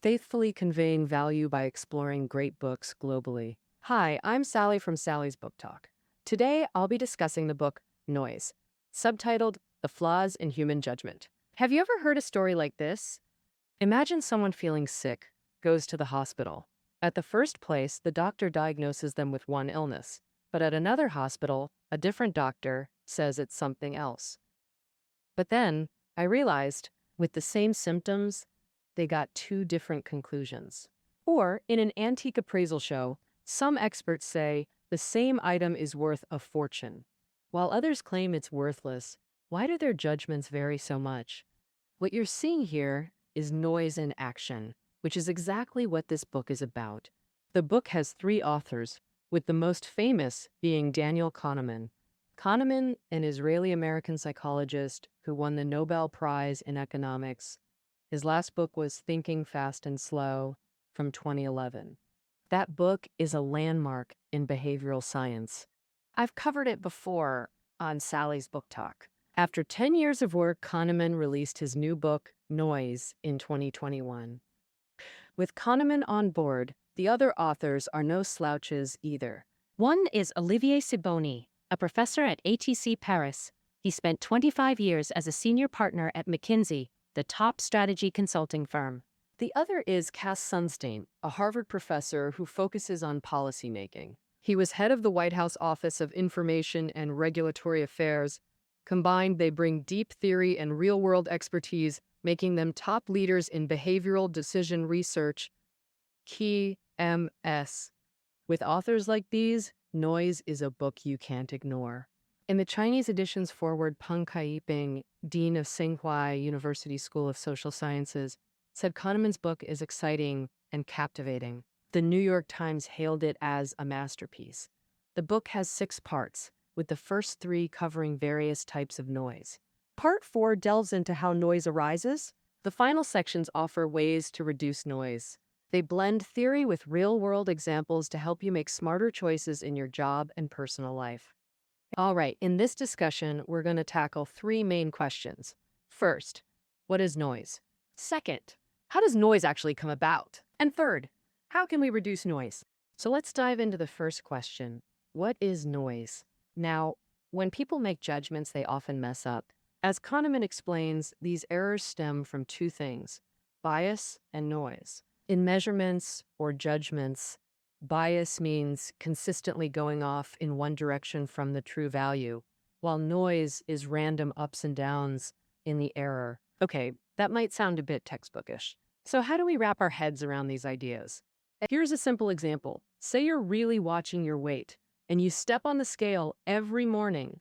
faithfully conveying value by exploring great books globally. Hi, I'm Sally from Sally's Book Talk. Today, I'll be discussing the book Noise, subtitled The Flaws in Human Judgment. Have you ever heard a story like this? Imagine someone feeling sick, goes to the hospital. At the first place, the doctor diagnoses them with one illness, but at another hospital, a different doctor says it's something else. But then, I realized, with the same symptoms, they got two different conclusions. Or, in an antique appraisal show, some experts say the same item is worth a fortune, while others claim it's worthless. Why do their judgments vary so much? What you're seeing here is noise in action, which is exactly what this book is about. The book has three authors, with the most famous being Daniel Kahneman. Kahneman, an Israeli-American psychologist who won the Nobel Prize in economics. His last book was Thinking Fast and Slow from 2011. That book is a landmark in behavioral science. I've covered it before on Sally's Book Talk. After 10 years of work, Kahneman released his new book, Noise, in 2021. With Kahneman on board, the other authors are no slouches either. One is Olivier Sibony, a professor at ATC Paris. He spent 25 years as a senior partner at McKinsey, the top strategy consulting firm. The other is Cass Sunstein, a Harvard professor who focuses on policymaking. He was head of the White House Office of Information and Regulatory Affairs. Combined, they bring deep theory and real-world expertise, making them top leaders in behavioral decision research, key MS. With authors like these, Noise is a book you can't ignore. In the Chinese edition's foreword, Peng Kaiping, dean of Tsinghua University School of Social Sciences, said Kahneman's book is exciting and captivating. The New York Times hailed it as a masterpiece. The book has 6 parts, with the first 3 covering various types of noise. Part 4 delves into how noise arises. The final sections offer ways to reduce noise. They blend theory with real-world examples to help you make smarter choices in your job and personal life. All right, in this discussion, we're going to tackle 3 main questions. First, what is noise? Second, how does noise actually come about? And third, how can we reduce noise? So let's dive into the first question. What is noise? Now, when people make judgments, they often mess up. As Kahneman explains, these errors stem from 2 things, bias and noise. In measurements or judgments, bias means consistently going off in one direction from the true value, while noise is random ups and downs in the error. Okay, that might sound a bit textbookish. So how do we wrap our heads around these ideas? Here's a simple example. Say you're really watching your weight, and you step on the scale every morning,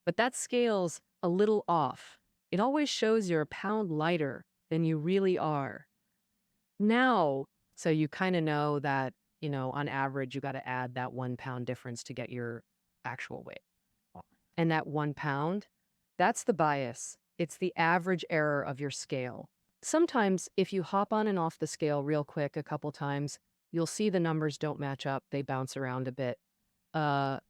but that scale's a little off. It always shows you're a pound lighter than you really are. Now, so you kind of know that, on average, you got to add that 1 pound difference to get your actual weight. And that 1 pound, that's the bias. It's the average error of your scale. Sometimes, if you hop on and off the scale real quick a couple times, you'll see the numbers don't match up. They bounce around a bit. That's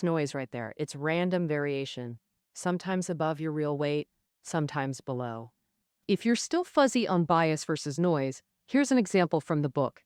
noise right there. It's random variation, sometimes above your real weight, sometimes below. If you're still fuzzy on bias versus noise, here's an example from the book.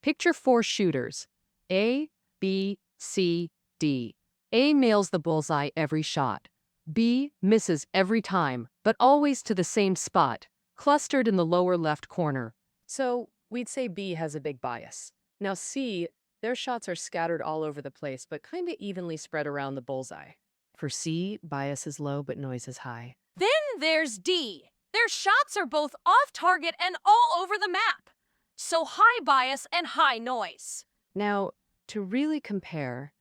Picture 4 shooters, A, B, C, D. A nails the bullseye every shot. B misses every time, but always to the same spot, clustered in the lower left corner. So we'd say B has a big bias. Now C, their shots are scattered all over the place, but kind of evenly spread around the bullseye. For C, bias is low, but noise is high. Then there's D. Their shots are both off target and all over the map. So high bias and high noise. Now, to really compare,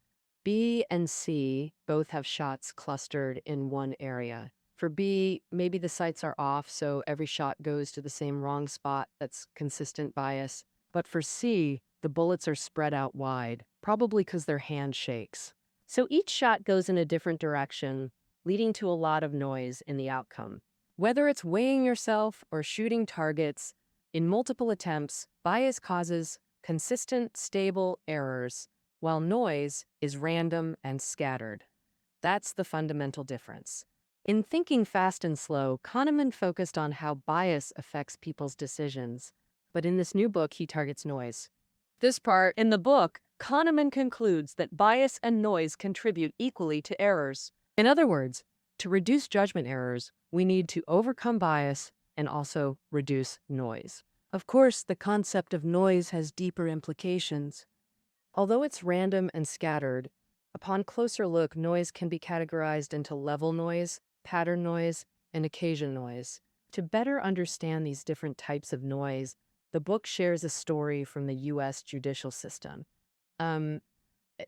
B and C both have shots clustered in one area. For B, maybe the sights are off, so every shot goes to the same wrong spot. That's consistent bias. But for C, the bullets are spread out wide, probably because their hand shakes. So each shot goes in a different direction, leading to a lot of noise in the outcome. Whether it's weighing yourself or shooting targets, in multiple attempts, bias causes consistent, stable errors, while noise is random and scattered. That's the fundamental difference. In Thinking Fast and Slow, Kahneman focused on how bias affects people's decisions. But in this new book, he targets noise. This part in the book, Kahneman concludes that bias and noise contribute equally to errors. In other words, to reduce judgment errors, we need to overcome bias and also reduce noise. Of course, the concept of noise has deeper implications. Although it's random and scattered, upon closer look, noise can be categorized into level noise, pattern noise, and occasion noise. To better understand these different types of noise, the book shares a story from the U.S. judicial system. Um,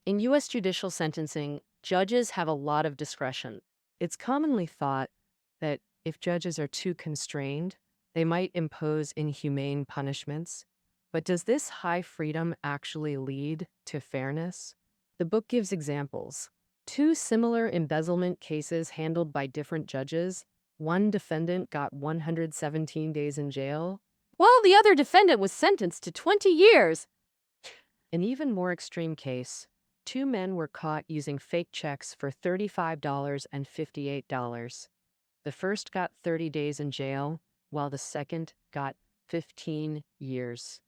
in U.S. judicial sentencing, judges have a lot of discretion. It's commonly thought that if judges are too constrained, they might impose inhumane punishments. But does this high freedom actually lead to fairness? The book gives examples. Two similar embezzlement cases handled by different judges. One defendant got 117 days in jail, while the other defendant was sentenced to 20 years. An even more extreme case. Two men were caught using fake checks for $35 and $58. The first got 30 days in jail, while the second got 15 years.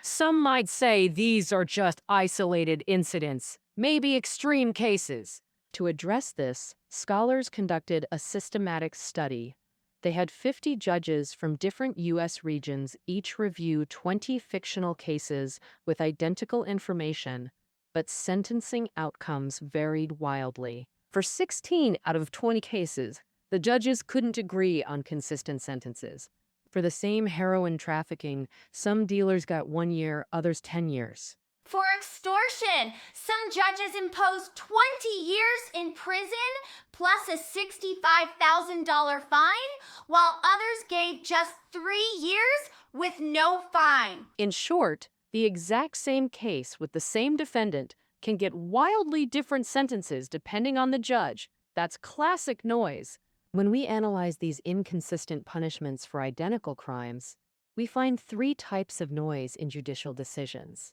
Some might say these are just isolated incidents, maybe extreme cases. To address this, scholars conducted a systematic study. They had 50 judges from different U.S. regions each review 20 fictional cases with identical information, but sentencing outcomes varied wildly. For 16 out of 20 cases, the judges couldn't agree on consistent sentences. For the same heroin trafficking, some dealers got 1 year, others 10 years. For extortion, some judges imposed 20 years in prison plus a $65,000 fine, while others gave just 3 years with no fine. In short, the exact same case with the same defendant can get wildly different sentences depending on the judge. That's classic noise. When we analyze these inconsistent punishments for identical crimes, we find 3 types of noise in judicial decisions.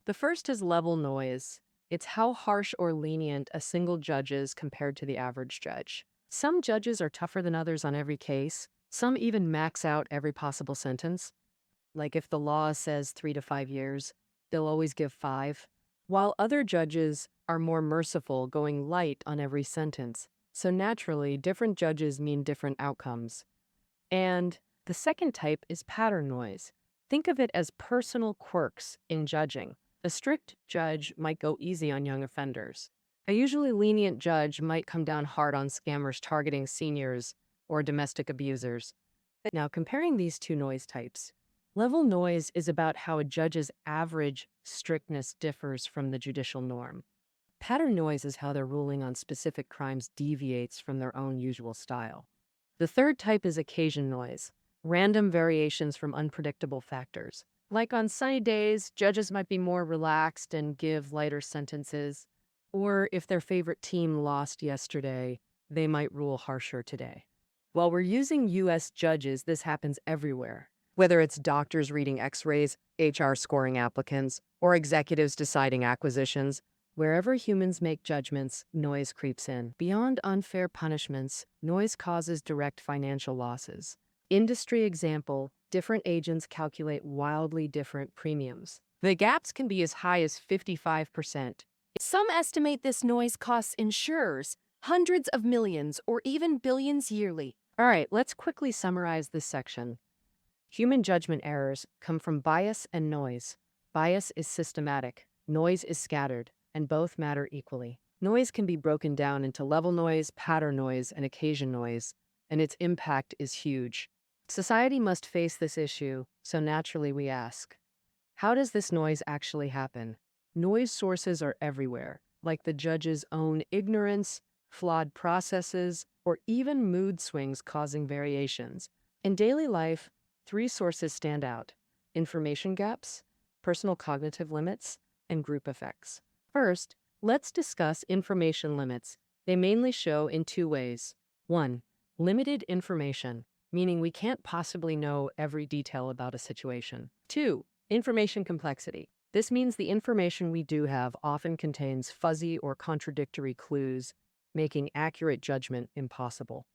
The first is level noise. It's how harsh or lenient a single judge is compared to the average judge. Some judges are tougher than others on every case. Some even max out every possible sentence. Like if the law says 3 to 5 years, they'll always give 5. While other judges are more merciful, going light on every sentence. So naturally, different judges mean different outcomes. And the second type is pattern noise. Think of it as personal quirks in judging. A strict judge might go easy on young offenders. A usually lenient judge might come down hard on scammers targeting seniors or domestic abusers. Now, comparing these two noise types, level noise is about how a judge's average strictness differs from the judicial norm. Pattern noise is how their ruling on specific crimes deviates from their own usual style. The third type is occasion noise, random variations from unpredictable factors. Like on sunny days, judges might be more relaxed and give lighter sentences. Or if their favorite team lost yesterday, they might rule harsher today. While we're using U.S. judges, this happens everywhere. Whether it's doctors reading x-rays, HR scoring applicants, or executives deciding acquisitions, wherever humans make judgments, noise creeps in. Beyond unfair punishments, noise causes direct financial losses. Industry example, different agents calculate wildly different premiums. The gaps can be as high as 55%. Some estimate this noise costs insurers hundreds of millions or even billions yearly. All right, let's quickly summarize this section. Human judgment errors come from bias and noise. Bias is systematic, noise is scattered, and both matter equally. Noise can be broken down into level noise, pattern noise, and occasion noise, and its impact is huge. Society must face this issue, so naturally we ask, how does this noise actually happen? Noise sources are everywhere, like the judge's own ignorance, flawed processes, or even mood swings causing variations. In daily life, 3 sources stand out: information gaps, personal cognitive limits, and group effects. First, let's discuss information limits. They mainly show in 2 ways. 1. Limited information, meaning we can't possibly know every detail about a situation. 2. Information complexity. This means the information we do have often contains fuzzy or contradictory clues, making accurate judgment impossible.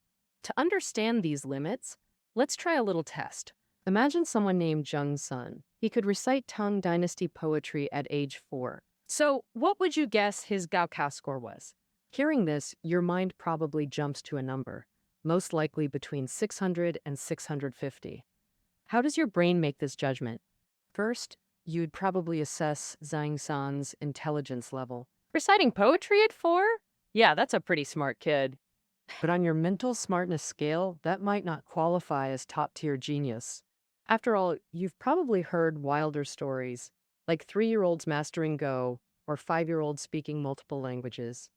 To understand these limits, let's try a little test. Imagine someone named Jung Sun. He could recite Tang Dynasty poetry at age 4. So, what would you guess his Gaokao score was? Hearing this, your mind probably jumps to a number, most likely between 600 and 650. How does your brain make this judgment? First, you'd probably assess Zhang San's intelligence level. Reciting poetry at 4? Yeah, that's a pretty smart kid. But on your mental smartness scale, that might not qualify as top-tier genius. After all, you've probably heard wilder stories, like 3-year-olds mastering Go or 5-year-olds speaking multiple languages.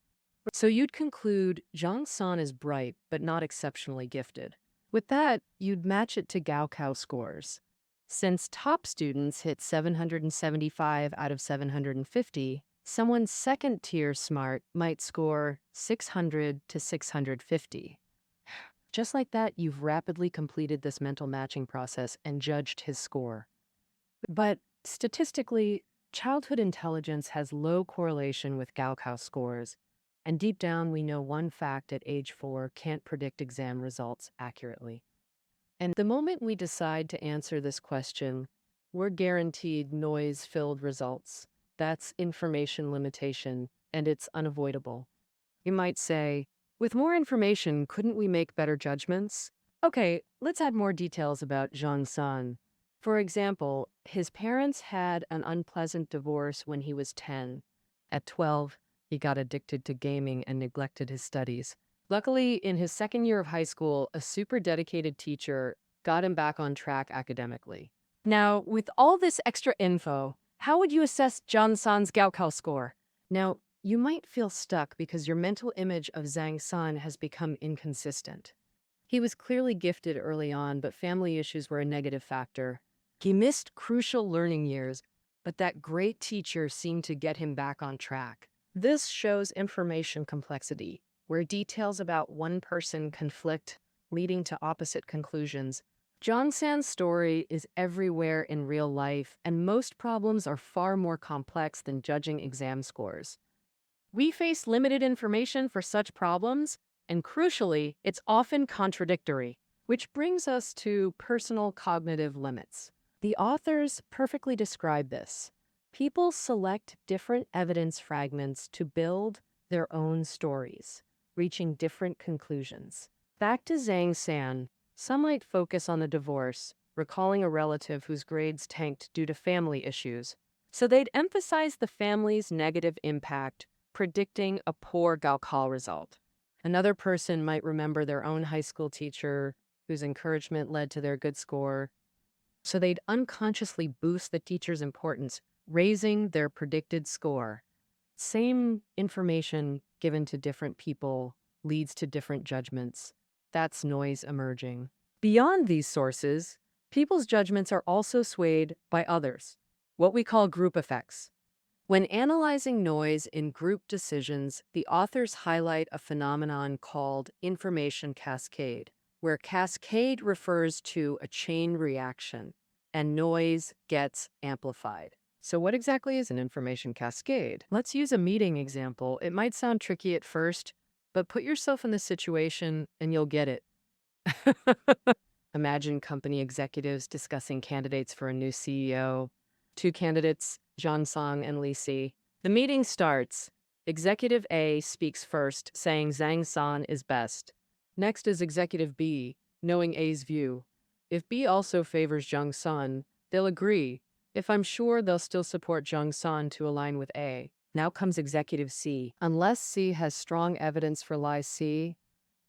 So you'd conclude Zhang San is bright, but not exceptionally gifted. With that, you'd match it to Gaokao scores. Since top students hit 775 out of 750, someone second-tier smart might score 600 to 650. Just like that, you've rapidly completed this mental matching process and judged his score. But statistically, childhood intelligence has low correlation with Gaokao scores, and deep down we know one fact at age 4 can't predict exam results accurately. And the moment we decide to answer this question, we're guaranteed noise-filled results. That's information limitation, and it's unavoidable. You might say, with more information, couldn't we make better judgments? Okay, let's add more details about Zhang San. For example, his parents had an unpleasant divorce when he was 10. At 12, he got addicted to gaming and neglected his studies. Luckily, in his second year of high school, a super dedicated teacher got him back on track academically. Now, with all this extra info, how would you assess Zhang San's Gaokao score? Now, you might feel stuck because your mental image of Zhang San has become inconsistent. He was clearly gifted early on, but family issues were a negative factor. He missed crucial learning years, but that great teacher seemed to get him back on track. This shows information complexity, where details about one person conflict, leading to opposite conclusions. Zhang San's story is everywhere in real life, and most problems are far more complex than judging exam scores. We face limited information for such problems, and crucially, it's often contradictory, which brings us to personal cognitive limits. The authors perfectly describe this. People select different evidence fragments to build their own stories, reaching different conclusions. Back to Zhang San, some might focus on the divorce, recalling a relative whose grades tanked due to family issues. So they'd emphasize the family's negative impact, predicting a poor Gaokao result. Another person might remember their own high school teacher whose encouragement led to their good score. So they'd unconsciously boost the teacher's importance, raising their predicted score. Same information given to different people leads to different judgments. That's noise emerging. Beyond these sources, people's judgments are also swayed by others, what we call group effects. When analyzing noise in group decisions, the authors highlight a phenomenon called information cascade, where cascade refers to a chain reaction and noise gets amplified. So what exactly is an information cascade? Let's use a meeting example. It might sound tricky at first, but put yourself in the situation and you'll get it. Imagine company executives discussing candidates for a new CEO. 2 candidates, John Song and Lee Si. The meeting starts. Executive A speaks first, saying Zhang San is best. Next is Executive B, knowing A's view. If B also favors Zhang San, they'll agree. If I'm sure, they'll still support Zhang San to align with A. Now comes Executive C. Unless C has strong evidence for lie C,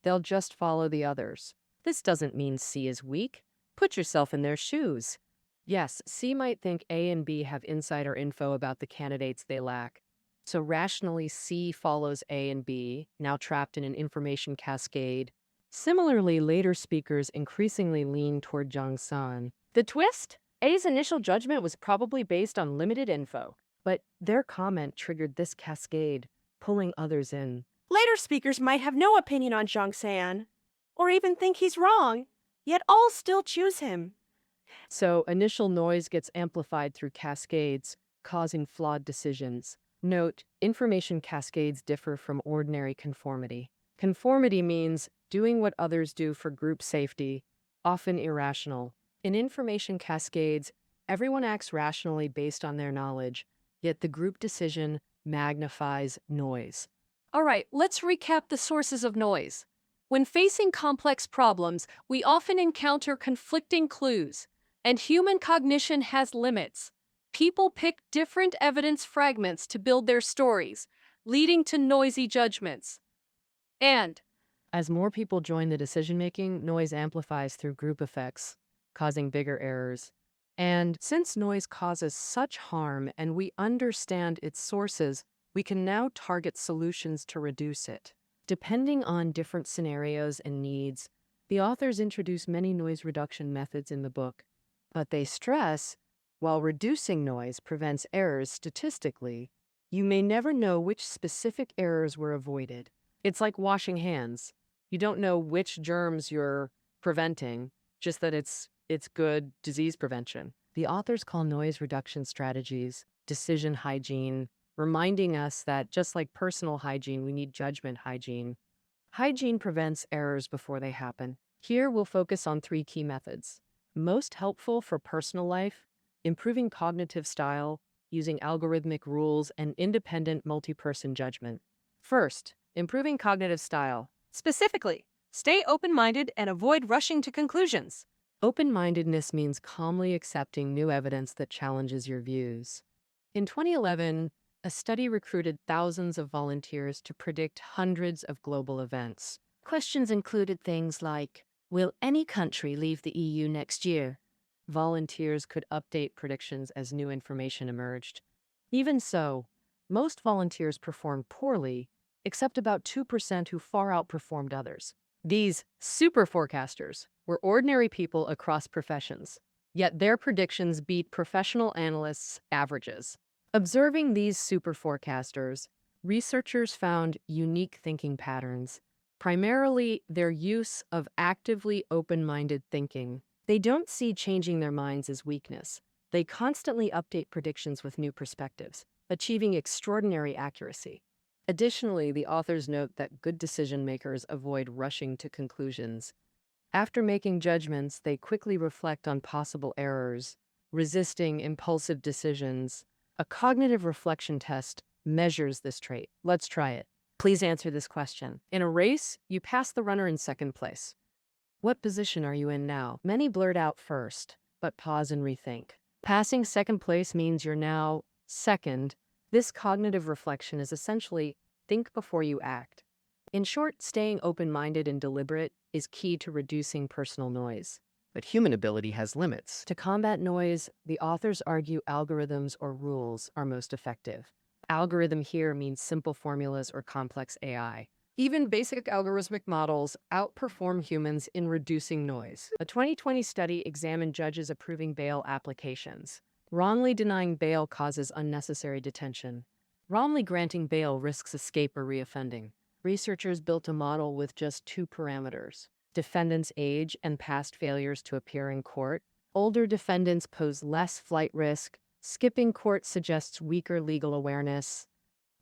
they'll just follow the others. This doesn't mean C is weak. Put yourself in their shoes. Yes, C might think A and B have insider info about the candidates they lack. So rationally, C follows A and B, now trapped in an information cascade. Similarly, later speakers increasingly lean toward Zhang San. The twist? A's initial judgment was probably based on limited info, but their comment triggered this cascade, pulling others in. Later speakers might have no opinion on Zhang San, or even think he's wrong, yet all still choose him. So initial noise gets amplified through cascades, causing flawed decisions. Note, information cascades differ from ordinary conformity. Conformity means doing what others do for group safety, often irrational. In information cascades, everyone acts rationally based on their knowledge, yet the group decision magnifies noise. All right, let's recap the sources of noise. When facing complex problems, we often encounter conflicting clues, and human cognition has limits. People pick different evidence fragments to build their stories, leading to noisy judgments. And As more people join the decision-making, noise amplifies through group effects, causing bigger errors. And since noise causes such harm and we understand its sources, we can now target solutions to reduce it. Depending on different scenarios and needs, the authors introduce many noise reduction methods in the book, but they stress, while reducing noise prevents errors statistically, you may never know which specific errors were avoided. It's like washing hands. You don't know which germs you're preventing, just that it's good disease prevention. The authors call noise reduction strategies decision hygiene, reminding us that just like personal hygiene, we need judgment hygiene. Hygiene prevents errors before they happen. Here we'll focus on 3 key methods. Most helpful for personal life, improving cognitive style, using algorithmic rules and independent multi-person judgment. First, improving cognitive style. Specifically, stay open-minded and avoid rushing to conclusions. Open-mindedness means calmly accepting new evidence that challenges your views. In 2011, a study recruited thousands of volunteers to predict hundreds of global events. Questions included things like, will any country leave the EU next year? Volunteers could update predictions as new information emerged. Even so, most volunteers performed poorly, except about 2% who far outperformed others. These super forecasters were ordinary people across professions, yet their predictions beat professional analysts' averages. Observing these super forecasters, researchers found unique thinking patterns, primarily their use of actively open-minded thinking. They don't see changing their minds as weakness. They constantly update predictions with new perspectives, achieving extraordinary accuracy. Additionally, the authors note that good decision makers avoid rushing to conclusions. After making judgments, they quickly reflect on possible errors, resisting impulsive decisions. A cognitive reflection test measures this trait. Let's try it. Please answer this question. In a race, you pass the runner in second place. What position are you in now? Many blurt out first, but pause and rethink. Passing second place means you're now second. This cognitive reflection is essentially think before you act. In short, staying open-minded and deliberate is key to reducing personal noise. But human ability has limits. To combat noise, the authors argue algorithms or rules are most effective. Algorithm here means simple formulas or complex AI. Even basic algorithmic models outperform humans in reducing noise. A 2020 study examined judges approving bail applications. Wrongly denying bail causes unnecessary detention. Wrongly granting bail risks escape or reoffending. Researchers built a model with just 2 parameters: defendant's age and past failures to appear in court. Older defendants pose less flight risk. Skipping court suggests weaker legal awareness.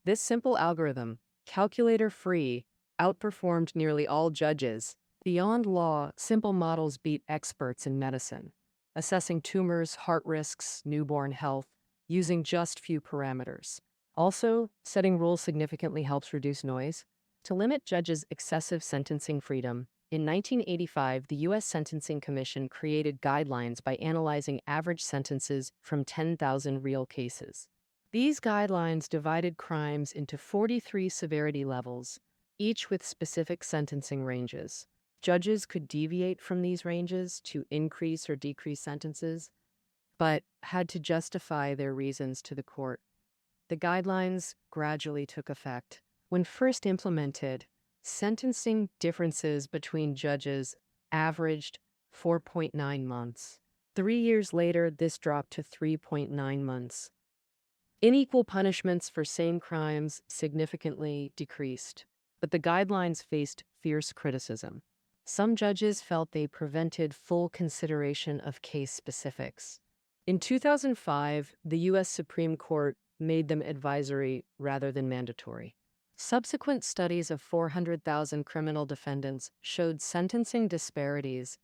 This simple algorithm, calculator-free, outperformed nearly all judges. Beyond law, simple models beat experts in medicine, assessing tumors, heart risks, newborn health, using just few parameters. Also, setting rules significantly helps reduce noise. To limit judges' excessive sentencing freedom, in 1985, the U.S. Sentencing Commission created guidelines by analyzing average sentences from 10,000 real cases. These guidelines divided crimes into 43 severity levels, each with specific sentencing ranges. Judges could deviate from these ranges to increase or decrease sentences, but had to justify their reasons to the court. The guidelines gradually took effect. When first implemented, sentencing differences between judges averaged 4.9 months. 3 years later, this dropped to 3.9 months. Unequal punishments for same crimes significantly decreased, but the guidelines faced fierce criticism. Some judges felt they prevented full consideration of case specifics. In 2005, the U.S. Supreme Court made them advisory rather than mandatory. Subsequent studies of 400,000 criminal defendants showed sentencing disparities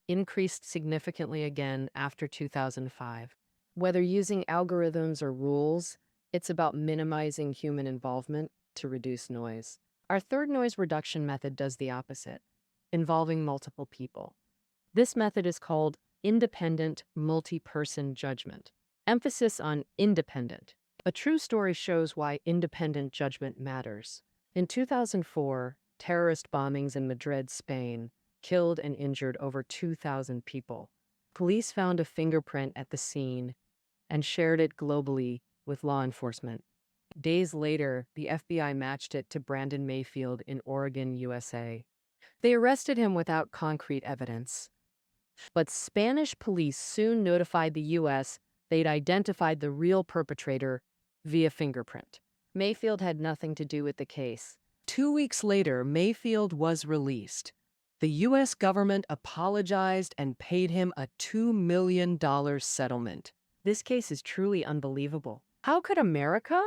increased significantly again after 2005. Whether using algorithms or rules, it's about minimizing human involvement to reduce noise. Our third noise reduction method does the opposite, involving multiple people. This method is called independent multi-person judgment. Emphasis on independent. A true story shows why independent judgment matters. In 2004, terrorist bombings in Madrid, Spain, killed and injured over 2,000 people. Police found a fingerprint at the scene and shared it globally with law enforcement. Days later, the FBI matched it to Brandon Mayfield in Oregon, USA. They arrested him without concrete evidence. But Spanish police soon notified the U.S. they'd identified the real perpetrator via fingerprint. Mayfield had nothing to do with the case. 2 weeks later, Mayfield was released. The U.S. government apologized and paid him a $2 million settlement. This case is truly unbelievable. How could America,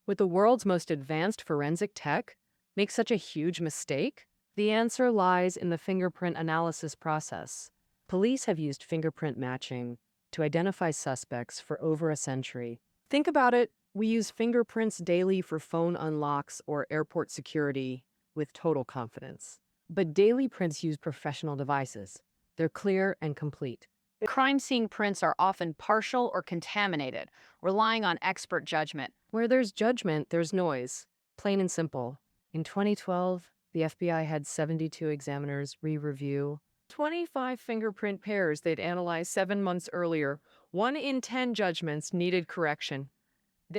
with the world's most advanced forensic tech, make such a huge mistake? The answer lies in the fingerprint analysis process. Police have used fingerprint matching to identify suspects for over a century. Think about it. We use fingerprints daily for phone unlocks or airport security with total confidence. But daily prints use professional devices. They're clear and complete. Crime scene prints are often partial or contaminated, relying on expert judgment. Where there's judgment, there's noise. Plain and simple. In 2012, the FBI had 72 examiners re-review 25 fingerprint pairs they'd analyzed 7 months earlier. 1 in 10 judgments needed correction,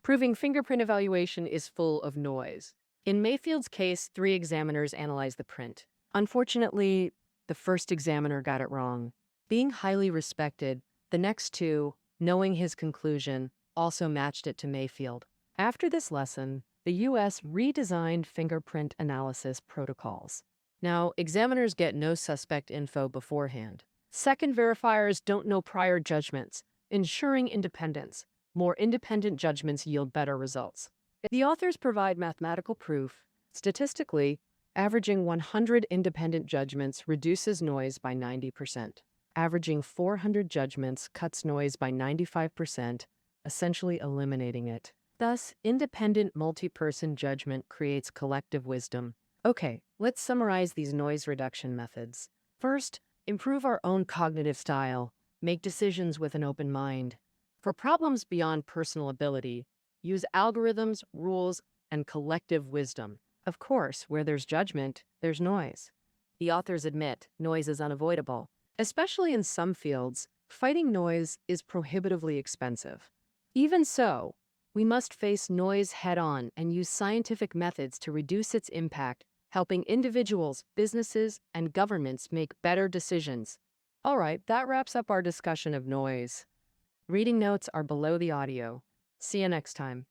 proving fingerprint evaluation is full of noise. In Mayfield's case, 3 examiners analyzed the print. Unfortunately, the first examiner got it wrong. Being highly respected, the next 2, knowing his conclusion, also matched it to Mayfield. After this lesson, the U.S. redesigned fingerprint analysis protocols. Now, examiners get no suspect info beforehand. Second verifiers don't know prior judgments, ensuring independence. More independent judgments yield better results. The authors provide mathematical proof. Statistically, averaging 100 independent judgments reduces noise by 90%. Averaging 400 judgments cuts noise by 95%, essentially eliminating it. Thus, independent multi-person judgment creates collective wisdom. Okay, let's summarize these noise reduction methods. First, improve our own cognitive style. Make decisions with an open mind. For problems beyond personal ability, use algorithms, rules, and collective wisdom. Of course, where there's judgment, there's noise. The authors admit noise is unavoidable. Especially in some fields, fighting noise is prohibitively expensive. Even so, we must face noise head-on and use scientific methods to reduce its impact, helping individuals, businesses, and governments make better decisions. All right, that wraps up our discussion of noise. Reading notes are below the audio. See you next time.